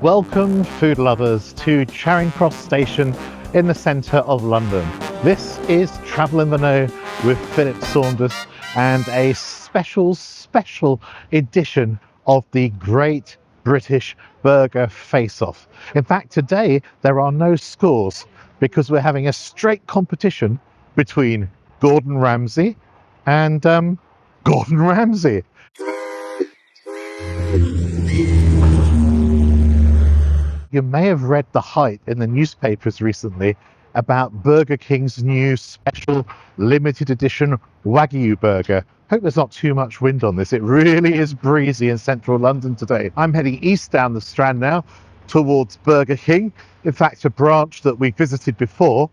Welcome, food lovers, to Charing Cross Station in the centre of London. This is Travel in the Know with Philip Saunders and a special edition of the Great British Burger Face-Off. In fact, today there are no scores because we're having a straight competition between Gordon Ramsay and Gordon Ramsay. You may have read the hype in the newspapers recently about Burger King's new special limited edition Wagyu Burger. Hope there's not too much wind on this. It really is breezy in central London today. I'm heading east down the Strand now towards Burger King. In fact, a branch that we visited before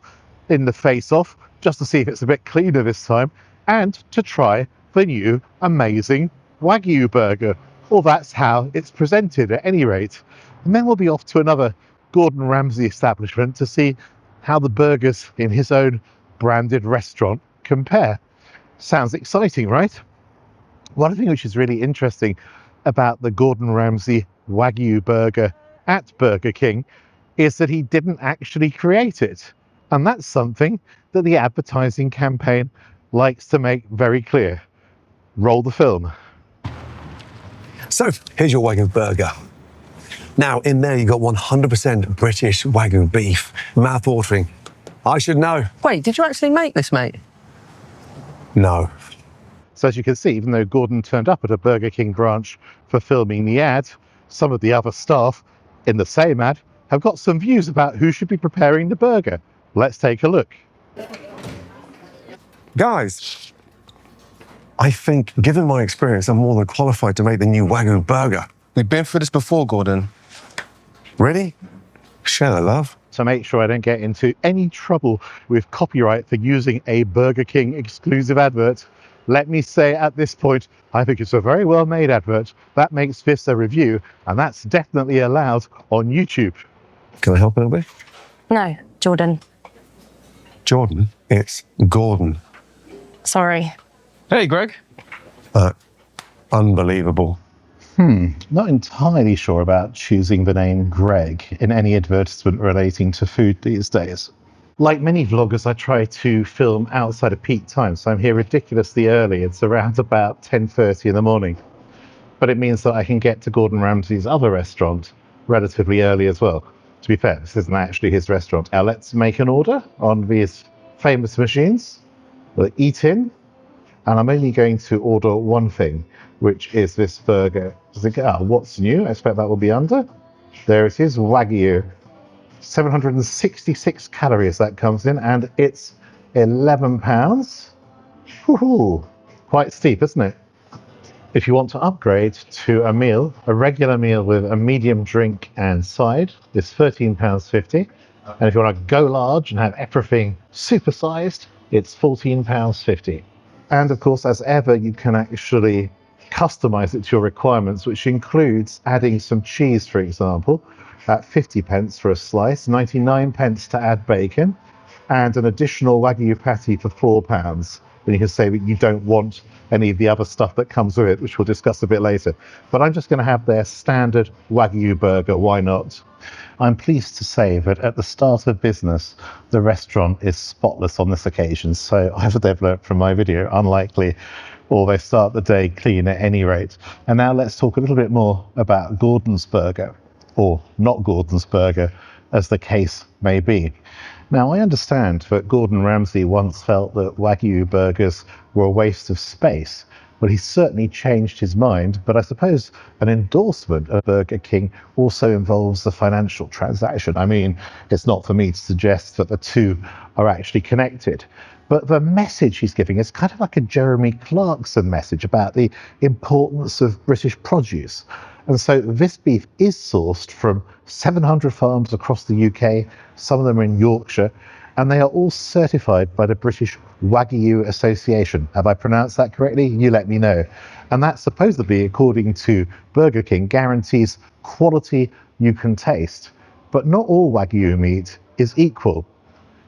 in the face-off, just to see if it's a bit cleaner this time, and to try the new amazing Wagyu Burger. Well, that's how it's presented at any rate. And then we'll be off to another Gordon Ramsay establishment to see how the burgers in his own branded restaurant compare. Sounds exciting, right? One thing which is really interesting about the Gordon Ramsay Wagyu Burger at Burger King is that he didn't actually create it. And that's something that the advertising campaign likes to make very clear. Roll the film. So here's your Wagyu Burger. Now, in there, you've got 100% British Wagyu beef. Mouth-watering. I should know. Wait, did you actually make this, mate? No. So as you can see, even though Gordon turned up at a Burger King branch for filming the ad, some of the other staff in the same ad have got some views about who should be preparing the burger. Let's take a look. Guys, I think, given my experience, I'm more than qualified to make the new Wagyu Burger. We've been through this before, Gordon. Really? Share the love. To make sure I don't get into any trouble with copyright for using a Burger King exclusive advert, let me say at this point, I think it's a very well-made advert. That makes this a review, and that's definitely allowed on YouTube. Can I help a little bit? No, Jordan. Jordan, it's Gordon. Sorry. Hey, Greg. Unbelievable. Not entirely sure about choosing the name Greg in any advertisement relating to food these days. Like many vloggers, I try to film outside of peak time, so I'm here ridiculously early. It's around about 10:30 in the morning. But it means that I can get to Gordon Ramsay's other restaurant relatively early as well. To be fair, this isn't actually his restaurant. Now let's make an order on these famous machines. We'll eat in, and I'm only going to order one thing, which is this burger. What's new? I expect that will be under. There it is, Wagyu. 766 calories that comes in, and it's £11. Woohoo! Quite steep, isn't it? If you want to upgrade to a meal, a regular meal with a medium drink and side is £13.50. And if you want to go large and have everything supersized, it's £14.50. And of course, as ever, you can actually customize it to your requirements, which includes adding some cheese, for example, at 50p for a slice, 99p to add bacon, and an additional Wagyu patty for £4. Then you can say that you don't want any of the other stuff that comes with it, which we'll discuss a bit later. But I'm just going to have their standard Wagyu burger, why not? I'm pleased to say that at the start of business, the restaurant is spotless on this occasion. So as they've learnt from my video, unlikely, or they start the day clean at any rate. And now let's talk a little bit more about Gordon's Burger, or not Gordon's Burger, as the case may be. Now, I understand that Gordon Ramsay once felt that Wagyu burgers were a waste of space. Well, he's certainly changed his mind, but I suppose an endorsement of Burger King also involves a financial transaction. I mean, it's not for me to suggest that the two are actually connected, but the message he's giving is kind of like a Jeremy Clarkson message about the importance of British produce. And so this beef is sourced from 700 farms across the UK, some of them are in Yorkshire, and they are all certified by the British Wagyu Association. Have I pronounced that correctly? You let me know. And that supposedly, according to Burger King, guarantees quality you can taste. But not all Wagyu meat is equal.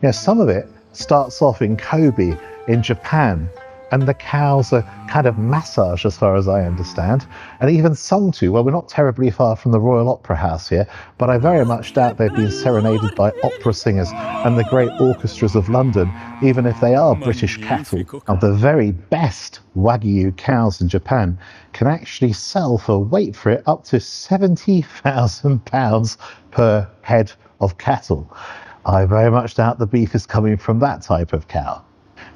You know, some of it starts off in Kobe in Japan and the cows are kind of massaged as far as I understand, and even sung to. Well, we're not terribly far from the Royal Opera House here, but I very much doubt they've been serenaded by opera singers and the great orchestras of London, even if they are British cattle. Now, the very best Wagyu cows in Japan can actually sell for, wait for it, up to £70,000 per head of cattle. I very much doubt the beef is coming from that type of cow.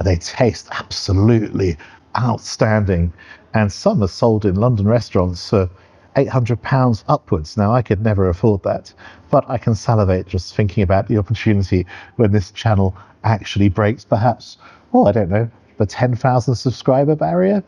They taste absolutely outstanding, and some are sold in London restaurants for £800 upwards. Now, I could never afford that, but I can salivate just thinking about the opportunity when this channel actually breaks perhaps, oh, I don't know, the 10,000 subscriber barrier.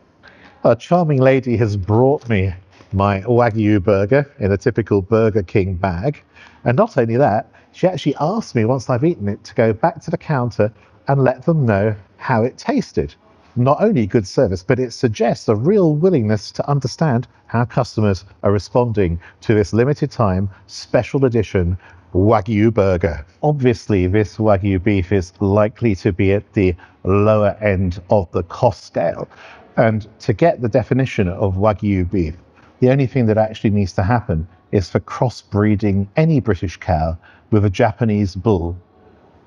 A charming lady has brought me my Wagyu burger in a typical Burger King bag, and not only that, she actually asked me once I've eaten it to go back to the counter and let them know how it tasted. Not only good service, but it suggests a real willingness to understand how customers are responding to this limited time special edition Wagyu burger. Obviously, this Wagyu beef is likely to be at the lower end of the cost scale. And to get the definition of Wagyu beef, the only thing that actually needs to happen is for crossbreeding any British cow with a Japanese bull.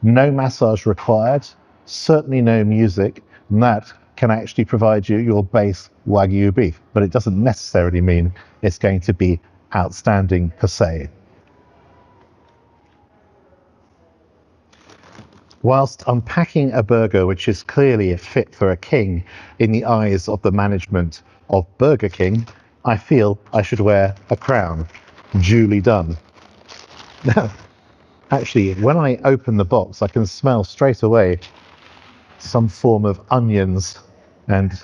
No massage required, certainly no music, and that can actually provide you your base Wagyu beef, but it doesn't necessarily mean it's going to be outstanding per se. Whilst unpacking a burger which is clearly fit for a king in the eyes of the management of Burger King, I feel I should wear a crown. Duly done. Now, actually, when I open the box, I can smell straight away some form of onions and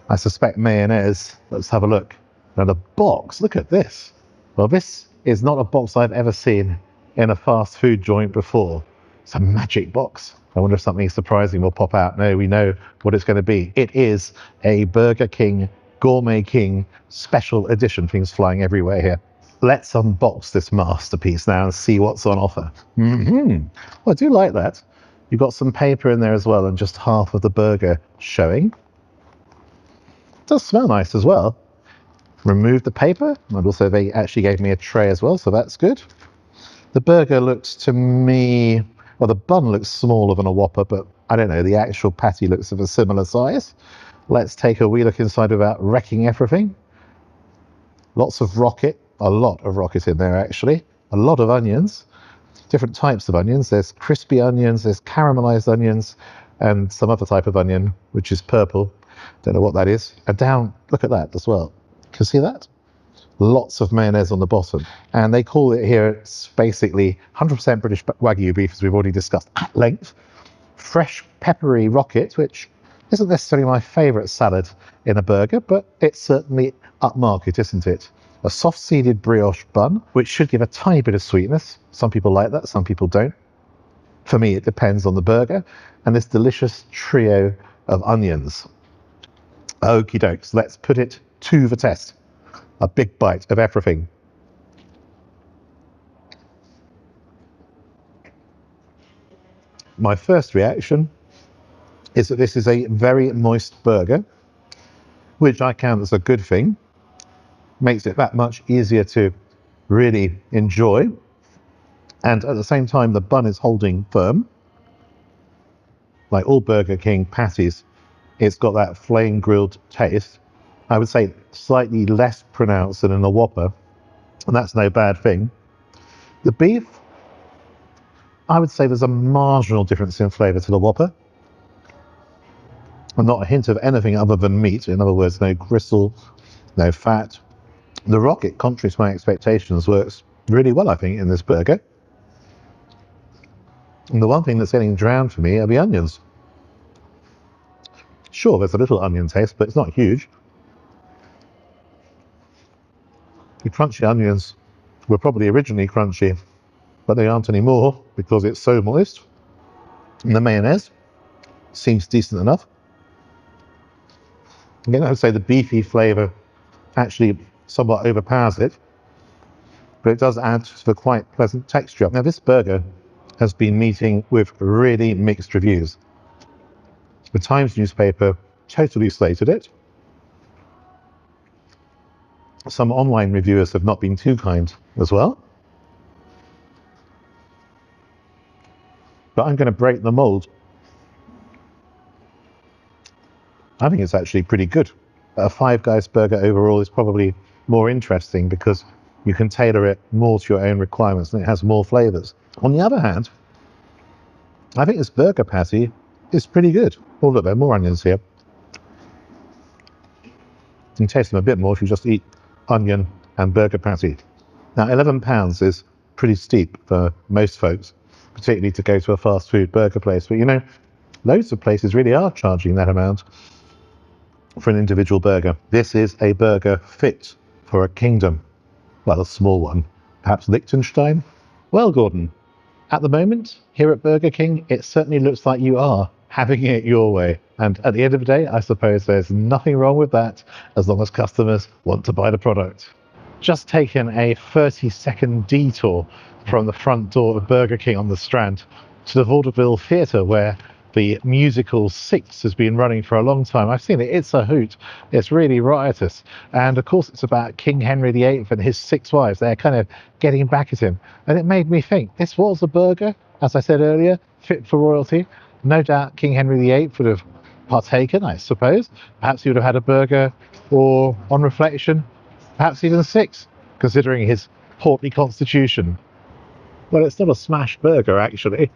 I suspect mayonnaise. Let's have a look. Now the box, look at this. Well, this is not a box I've ever seen in a fast food joint before. It's a magic box. I wonder if something surprising will pop out. No, we know what it's going to be. It is a Burger King Gourmet King special edition. Things flying everywhere here. Let's unbox this masterpiece now and see what's on offer. Well, I do like that. You've got some paper in there as well and just half of the burger showing. It does smell nice as well. Remove the paper, and also they actually gave me a tray as well, so that's good. The burger looks to me, well, the bun looks smaller than a Whopper, but I don't know, the actual patty looks of a similar size. Let's take a wee look inside without wrecking everything. Lots of rocket, a lot of rocket in there actually. A lot of onions, different types of onions. There's crispy onions, there's caramelized onions, and some other type of onion, which is purple. Don't know what that is. And down, look at that as well. Can you see that? Lots of mayonnaise on the bottom. And they call it here, it's basically 100% British Wagyu beef, as we've already discussed at length. Fresh peppery rocket, which isn't necessarily my favourite salad in a burger, but it's certainly upmarket, isn't it? A soft-seeded brioche bun, which should give a tiny bit of sweetness. Some people like that, some people don't. For me, it depends on the burger. And this delicious trio of onions. Okie dokes, let's put it to the test. A big bite of everything. My first reaction is that this is a very moist burger, which I count as a good thing. Makes it that much easier to really enjoy. And at the same time, the bun is holding firm. Like all Burger King patties, it's got that flame grilled taste. I would say slightly less pronounced than in the Whopper, and that's no bad thing. The beef, I would say there's a marginal difference in flavour to the Whopper, and not a hint of anything other than meat. In other words, no gristle, no fat. The rocket, contrary to my expectations, works really well, I think, in this burger. And the one thing that's getting drowned for me are the onions. Sure, there's a little onion taste, but it's not huge. The crunchy onions were probably originally crunchy, but they aren't anymore because it's so moist. And the mayonnaise seems decent enough. Again, I would say the beefy flavour actually somewhat overpowers it, but it does add to the quite pleasant texture. Now, this burger has been meeting with really mixed reviews. The Times newspaper totally slated it. Some online reviewers have not been too kind as well. But I'm going to break the mold. I think it's actually pretty good. A Five Guys burger overall is probably more interesting because you can tailor it more to your own requirements and it has more flavors. On the other hand, I think this burger patty is pretty good. Oh look, there are more onions here. You can taste them a bit more if you just eat onion and burger patty. Now £11 is pretty steep for most folks, particularly to go to a fast food burger place. But you know, loads of places really are charging that amount for an individual burger. This is a burger fit for a kingdom. Well, a small one, perhaps Liechtenstein. Well, Gordon, at the moment, here at Burger King, it certainly looks like you are having it your way. And at the end of the day, I suppose there's nothing wrong with that, as long as customers want to buy the product. Just taken a 30-second detour from the front door of Burger King on the Strand to the Vaudeville Theatre, where the musical Six has been running for a long time. I've seen it, it's a hoot. It's really riotous. And of course it's about King Henry VIII and his 6 wives. They're kind of getting back at him. And it made me think, this was a burger, as I said earlier, fit for royalty. No doubt King Henry VIII would have partaken, I suppose. Perhaps he would have had a burger, or on reflection, perhaps even 6, considering his portly constitution. Well, it's not a smash burger, actually.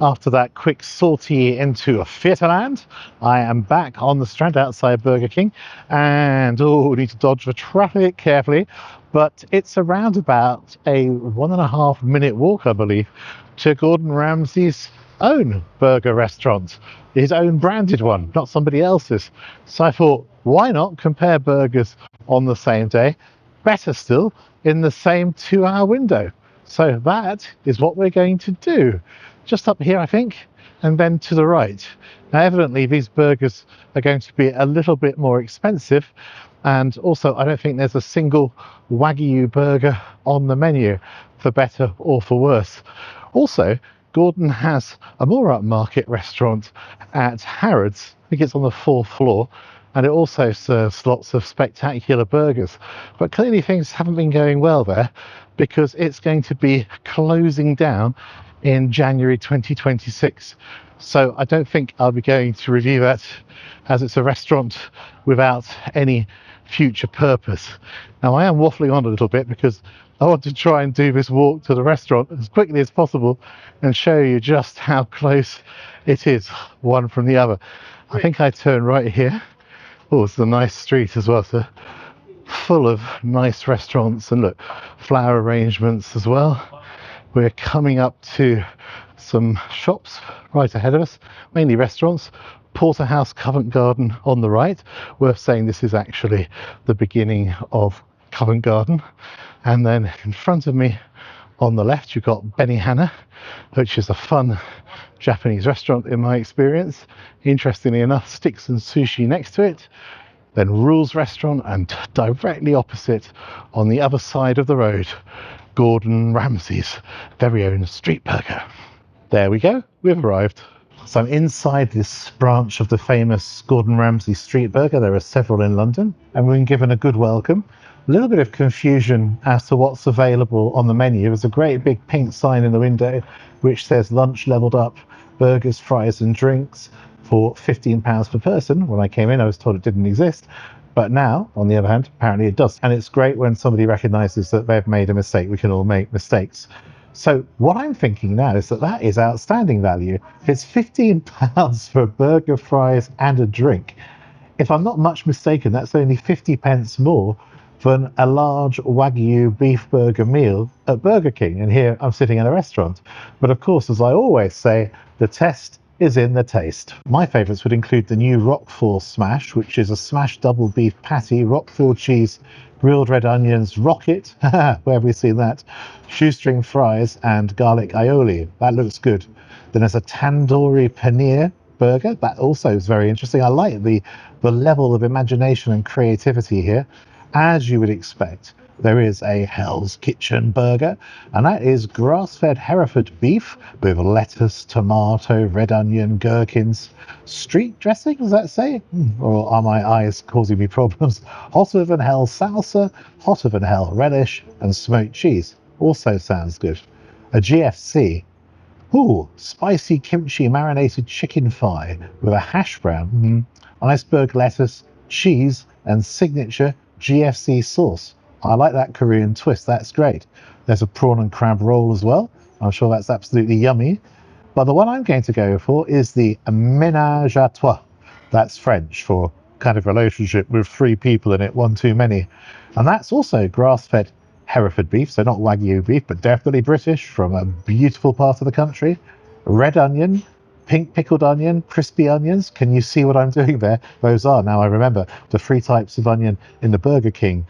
After that quick sortie into Theatreland, I am back on the Strand outside Burger King, and need to dodge the traffic carefully, but it's around about a 1.5 minute walk, I believe, to Gordon Ramsay's own burger restaurant, his own branded one, not somebody else's. So I thought, why not compare burgers on the same day? Better still, in the same 2-hour window. So that is what we're going to do. Just up here, I think, and then to the right. Now, evidently, these burgers are going to be a little bit more expensive, and also I don't think there's a single Wagyu burger on the menu, for better or for worse. Also, Gordon has a more upmarket restaurant at Harrods. I think it's on the 4th floor, and it also serves lots of spectacular burgers. But clearly things haven't been going well there, because it's going to be closing down in January 2026. So I don't think I'll be going to review that, as it's a restaurant without any future purpose. Now I am waffling on a little bit because I want to try and do this walk to the restaurant as quickly as possible and show you just how close it is one from the other. I think I turn right here. Oh, it's a nice street as well, so full of nice restaurants, and look, flower arrangements as well. We're coming up to some shops right ahead of us, mainly restaurants. Porterhouse, Covent Garden on the right. Worth saying this is actually the beginning of Covent Garden. And then in front of me on the left, you've got Benihana, which is a fun Japanese restaurant in my experience. Interestingly enough, sticks and sushi next to it. Then Rule's Restaurant, and directly opposite on the other side of the road, Gordon Ramsay's very own street burger. There we go, we've arrived. So I'm inside this branch of the famous Gordon Ramsay Street Burger. There are several in London, and we've been given a good welcome. A little bit of confusion as to what's available on the menu. There's a great big pink sign in the window which says lunch leveled up, burgers, fries and drinks for £15 per person. When I came in, I was told it didn't exist. But now, on the other hand, apparently it does. And it's great when somebody recognises that they've made a mistake. We can all make mistakes. So what I'm thinking now is that that is outstanding value. If it's £15 for a burger, fries and a drink, if I'm not much mistaken, that's only 50 pence more than a large Wagyu beef burger meal at Burger King. And here I'm sitting in a restaurant. But of course, as I always say, the test is in the taste. My favourites would include the new Roquefort Smash, which is a smashed double beef patty, Roquefort cheese, grilled red onions, rocket, where have we seen that? Shoestring fries and garlic aioli. That looks good. Then there's a tandoori paneer burger. That also is very interesting. I like the level of imagination and creativity here. As you would expect, there is a Hell's Kitchen burger, and that is grass-fed Hereford beef with lettuce, tomato, red onion, gherkins, street dressing, does that say? Or are my eyes causing me problems? Hotter than hell salsa, hotter than hell relish, and smoked cheese. Also sounds good. A GFC. Ooh, spicy kimchi marinated chicken thigh with a hash brown, iceberg lettuce, cheese, and signature GFC sauce. I like that Korean twist, that's great. There's a prawn and crab roll as well. I'm sure that's absolutely yummy. But the one I'm going to go for is the Ménage à Trois. That's French for kind of relationship with 3 people in it, one too many. And that's also grass-fed Hereford beef, so not Wagyu beef, but definitely British from a beautiful part of the country. Red onion, pink pickled onion, crispy onions. Can you see what I'm doing there? Those are, now I remember, the 3 types of onion in the Burger King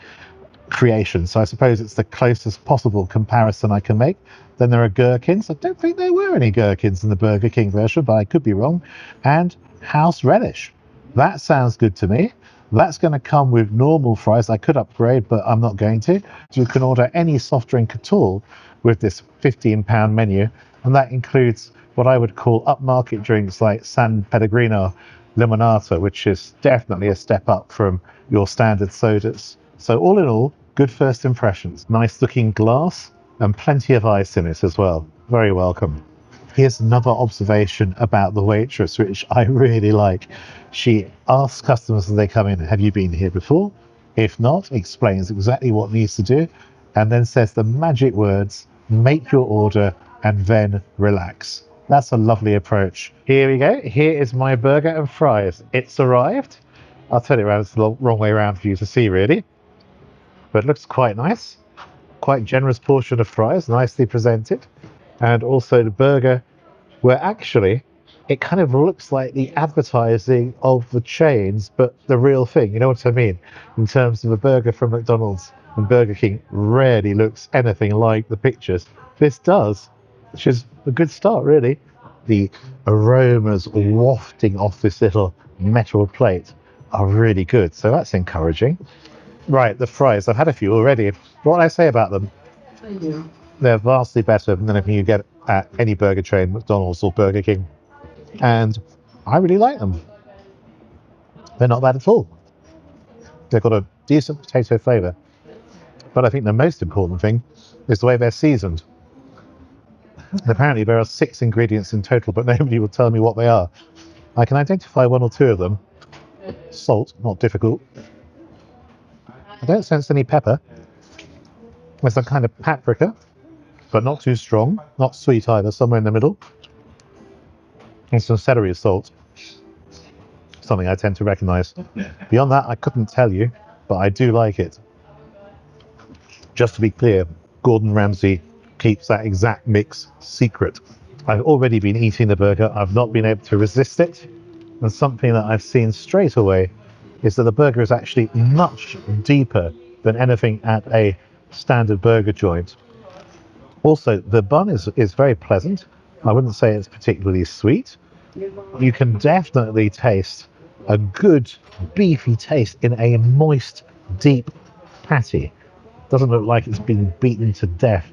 creation. So I suppose it's the closest possible comparison I can make. Then there are gherkins. I don't think there were any gherkins in the Burger King version, but I could be wrong. And house relish. That sounds good to me. That's going to come with normal fries. I could upgrade, but I'm not going to. You can order any soft drink at all with this £15 menu, and that includes what I would call upmarket drinks like San Pellegrino Limonata, which is definitely a step up from your standard sodas. So all in all, good first impressions. Nice looking glass and plenty of ice in it as well. Very welcome. Here's another observation about the waitress, which I really like. She asks customers as they come in, have you been here before? If not, explains exactly what needs to do, and then says the magic words, make your order and then relax. That's a lovely approach. Here we go. Here is my burger and fries. It's arrived. I'll turn it around. It's the wrong way around for you to see, really. But it looks quite nice. Quite generous portion of fries, nicely presented. And also the burger, where actually it kind of looks like the advertising of the chains, but the real thing. You know what I mean? In terms of a burger from McDonald's and Burger King rarely looks anything like the pictures. This does, which is a good start, really. The aromas wafting off this little metal plate are really good, so that's encouraging. Right, the fries. I've had a few already. What I say about them? They're vastly better than anything you get at any burger chain, McDonald's or Burger King. And I really like them. They're not bad at all. They've got a decent potato flavour. But I think the most important thing is the way they're seasoned. And apparently there are 6 ingredients in total, but nobody will tell me what they are. I can identify 1 or 2 of them. Salt, not difficult. I don't sense any pepper. There's some kind of paprika, but not too strong, not sweet either, somewhere in the middle. And some celery salt, something I tend to recognise. Beyond that, I couldn't tell you, but I do like it. Just to be clear, Gordon Ramsay keeps that exact mix secret. I've already been eating the burger. I've not been able to resist it. And something that I've seen straight away is that the burger is actually much deeper than anything at a standard burger joint. Also, the bun is very pleasant. I wouldn't say it's particularly sweet. You can definitely taste a good beefy taste in a moist, deep patty. Doesn't look like it's been beaten to death.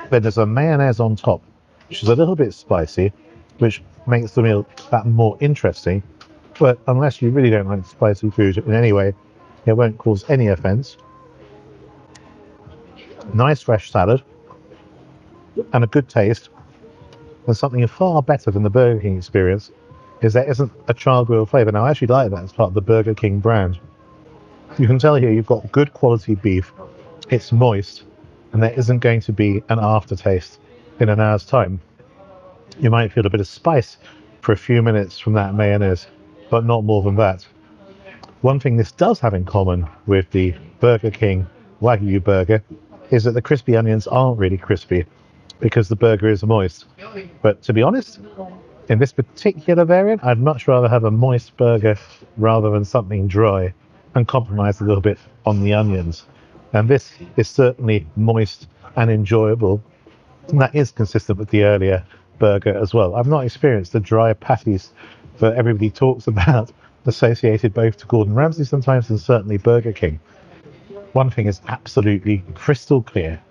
Then there's a mayonnaise on top, which is a little bit spicy, which makes the meal that more interesting. But unless you really don't like spicy food in any way, it won't cause any offence. Nice fresh salad and a good taste. And something far better than the Burger King experience is there isn't a charred grilled flavour. Now I actually like that as part of the Burger King brand. You can tell here you've got good quality beef, it's moist, and there isn't going to be an aftertaste in an hour's time. You might feel a bit of spice for a few minutes from that mayonnaise, but not more than that. One thing this does have in common with the Burger King Wagyu Burger is that the crispy onions aren't really crispy because the burger is moist. But to be honest, in this particular variant, I'd much rather have a moist burger rather than something dry and compromise a little bit on the onions. And this is certainly moist and enjoyable. And that is consistent with the earlier burger as well. I've not experienced the dry patties that everybody talks about associated both to Gordon Ramsay sometimes and certainly Burger King. One thing is absolutely crystal clear.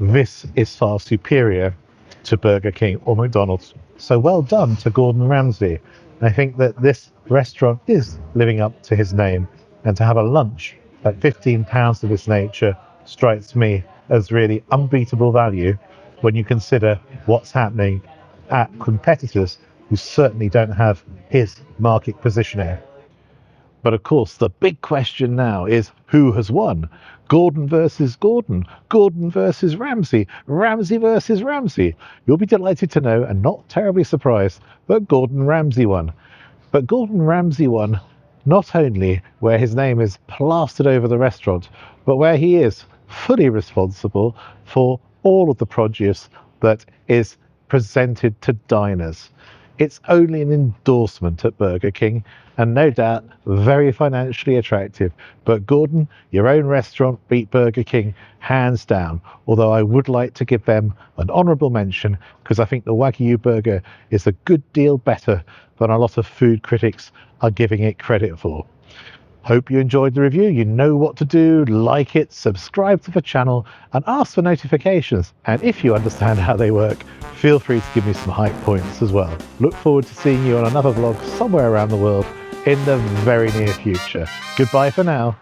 This is far superior to Burger King or McDonald's. So well done to Gordon Ramsay. I think that this restaurant is living up to his name, and to have a lunch at £15 of this nature strikes me as really unbeatable value when you consider what's happening at competitors who certainly don't have his market positioning. But of course, the big question now is who has won? Gordon versus Gordon, Gordon versus Ramsay, Ramsay versus Ramsay. You'll be delighted to know, and not terribly surprised, that Gordon Ramsay won. But Gordon Ramsay won not only where his name is plastered over the restaurant, but where he is fully responsible for all of the produce that is presented to diners. It's only an endorsement at Burger King, and no doubt very financially attractive. But Gordon, your own restaurant beat Burger King hands down, although I would like to give them an honourable mention because I think the Wagyu Burger is a good deal better than a lot of food critics are giving it credit for. Hope you enjoyed the review. You know what to do. Like it, subscribe to the channel, and ask for notifications. And if you understand how they work, feel free to give me some hype points as well. Look forward to seeing you on another vlog somewhere around the world in the very near future. Goodbye for now.